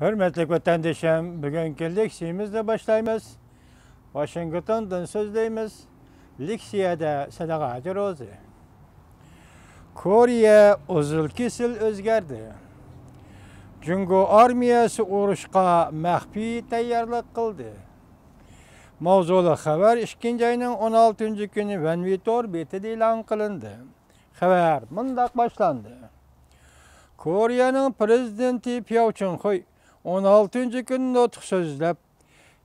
Hürmetli vatandaşım, bugünkü leksiyemizle başlayımız. Washington'dan sözleyimiz. Leksiyada sadaqati rozi. Koriya uzul kesil özgerdi. Jungo armiyası urushqa maxfiy tayyorlik qildi. Mavzuli xabar 2 ayning 16 kuni Vanvitor betida e'lon qilindi. Xabar mundaq boshlandi. Koreyaning prezidenti Pyo Chun-hoy 16 kun nutq so'zlab,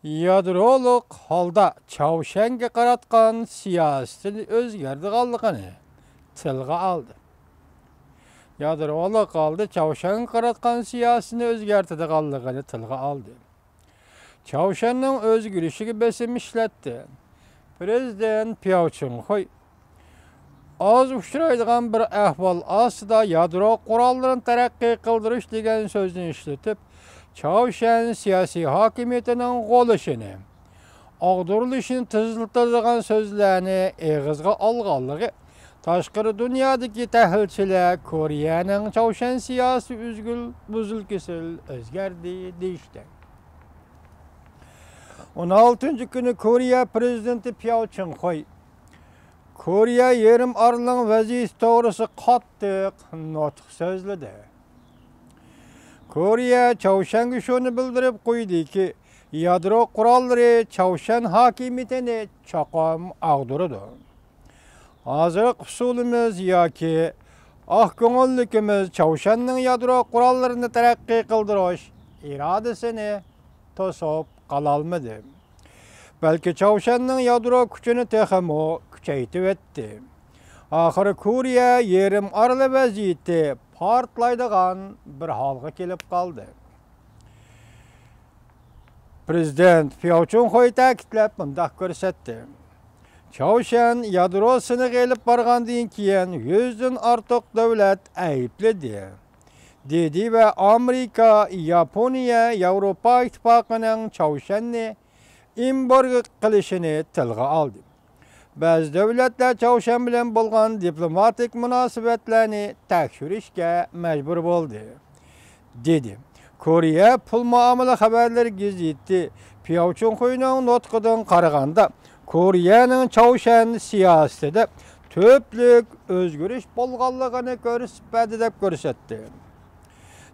yadroluk holda Chawshanga qaratgan siyosatni o'zgartirganligini tilga oldi. Yadroluk holda Chawshanga qaratgan siyosatni o'zgartirganligini tilga oldi. Chawshanning o'zgarishiga besim ishlatdi. Prezident Pyo Chun-hoy az uchraydigan bir ahvol ostida yadro qurollarini taraqqiy qildirish degan so'zni ishlatib, Chawshan siyosiy hokimiyatining g'olishini, og'dirilishini tezlatadigan so'zlarni eg'izga olganligi tashqari dunyodagi tahlilchilar Koreyaning Chawshan siyosiy buzul kesil o'zgardi deyishdi. 16 kuni Koreya prezidenti Pyo Chun-hoy Koreya yerim orlining vaziyati to'g'risida qattiq nutq so'zladi. Koreya Chawshanga shuni bildirib qo'ydiki, yadro qurollari Chawshan hokimiyatini cho'qim og'dirdi. Hozirgi usulimiz yoki ko'ngilligimiz Chawshanning yadro qurollarini taraqqiy qildirish irodasini to'sib qololmadi. Balki Chawshanning yadro kuchini texmo kuchaytirib etdi. Oxiri Koreya yerim orli vaziyati portlaydigan bir holga kelib qoldi. Prezident Pyo Chun-hoy ta'kidlab mundaq ko'rsatdi. Chawshan yadrosini g'elib borgandan keyin 100 dan ortiq davlat aybladi. Dedi va Amerika, Yaponiya, Yevropa ittifoqining Chawshanni embargo qilishini tilga oldi. Ba'zi davlatlar Chawshan bilan bo'lgan diplomatik munosabatlarni tekshirishga majbur bo'ldi, dedi. Koreya pul muomala xabarlari gazeti Pyo Chun-hoyning nutqidan qaraganda, Koreyaning Chawshan siyosatida ko'plik o'zgarish bo'lganligini ko'rsatdi deb ko'rsatdi.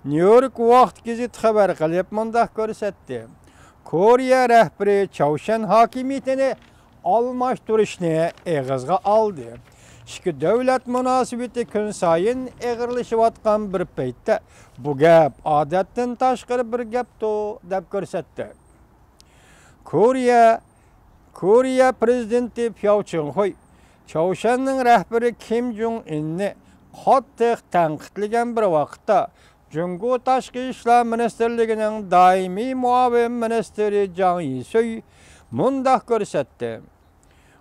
New York vaqt gazeti xabar qilib mundaq ko'rsatdi. Koreya rahbari Chawshan hokimiyatini almashtirishni eg'izga oldi. Ikki davlat munosabati kun sayin eg'irlashayotgan bir paytda bu gap odatdan tashqari bir gapdir deb ko'rsatdi. Koreya prezidenti Pyo Chun-hoy Chawshanning rahbari Kim Jong-unni qattiq tanqidlagan bir vaqtda Jungo Tashqi ishlar ministerligining doimiy muavin ministri Jang Yi-soy mundaq ko'rsatdi.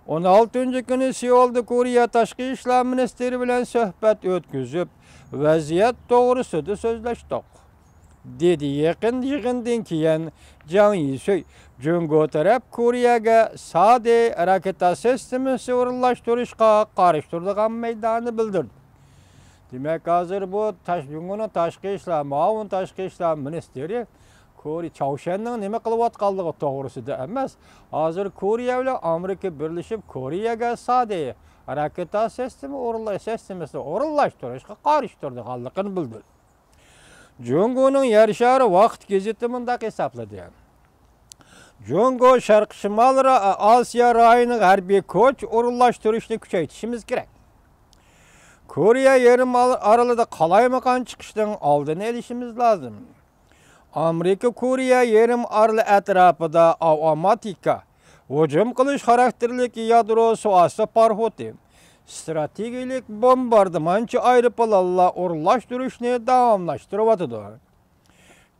16 kuni Seulda Koreya Tashqi ishlar ministri bilan suhbat o'tkazib, vaziyat to'g'risida so'zlashdik, dedi. Yaqin yig'indan keyin Jang Yi-soy Jungo taraf Koreyaga Sade raketa sistemasi o'rinlashtirishga qarshi turadigan maydonni bildirdi. Demak, hozir bu Jungoning tashqi ishlar, muavin tashqi ishlar ministri Chawshanning nima qilayotganligi to'g'risida emas, hozir Koreya bilan Amerika birlashib Koreyaga Sade raketa sistemasi o'rinlashtirishga qarshi turadiganligini bildirdi. Jungoning yer shari vaqt gazeti mundaq hisobladi. Jungo Sharq Shimol Osiyo rayoning harbiy kuch o'rinlashtirishni kuchaytirishimiz kerak. Koreya yerim oralida qalaymaqan chiqishdan oldini olishimiz lozim. Amerika Koreya yerim orli atrofida avtomatika hujum qilish xarakterli yadro suvosti parxoti, strategik bombardimonchi aeroplanlar o'rinlashtirishni davomlashtiryapti,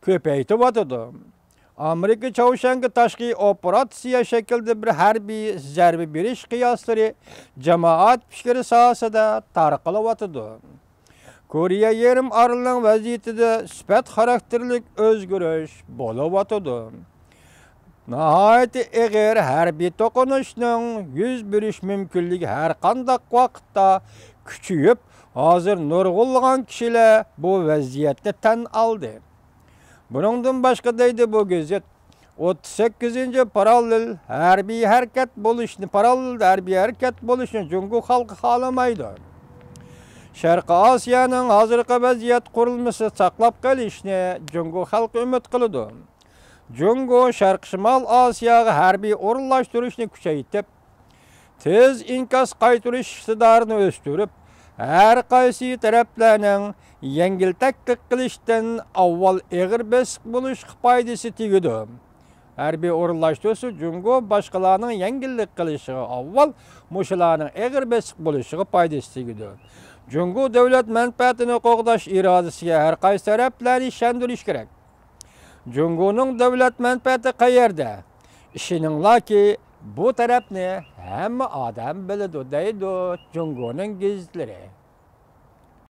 ko'paytiryapti. Amerika Chawshanga tashqi operatsiya shaklida bir harbiy zarba berish qiyoslari jamoat fikri sohasida tarqalyapti. Koreya yerim orlining vaziyatida sifat xarakterlik o'zgarish bo'lyapti. Nihoyat eg'ir harbiy to'qinishning yuz berish mumkinligi har qanday vaqtda kuchayib, hozir nurg'unlagan kishilar bu vaziyatni tan oldi. Buningdan boshqa deydi bu gazet 38-ci parallel harbiy harakat bo'lishni Jungo xalqi xolamaydi. Sharqi Osiyoning hozirgi vaziyat qurilmasi saqlab qolishni Jungo xalqi umid qiladi. Jungo Sharq-Shimol Osiyoga harbiy o'rinlashtirishni kuchaytirib, tez inkas qaytarish iqtidorini o'stirib, har qaysi taraflarning yengil taqiq qilishdan avval eg'ir besiq bo'lish foydasi tegadi. Harbiy o'rinlashtirishi Jungo boshqalarning yengillik qilishiga avval mushularning eg'ir besiq bo'lishiga foydasi tegadi. Jungo davlat manfaatini qo'g'dash irodasiga har qaysi taraflarni ishontirish kerak. Jungoning davlat manfaati qayerda? Ishoninglarki, bu tarafni hamma odam biladi deydi Jungoning gazetlari.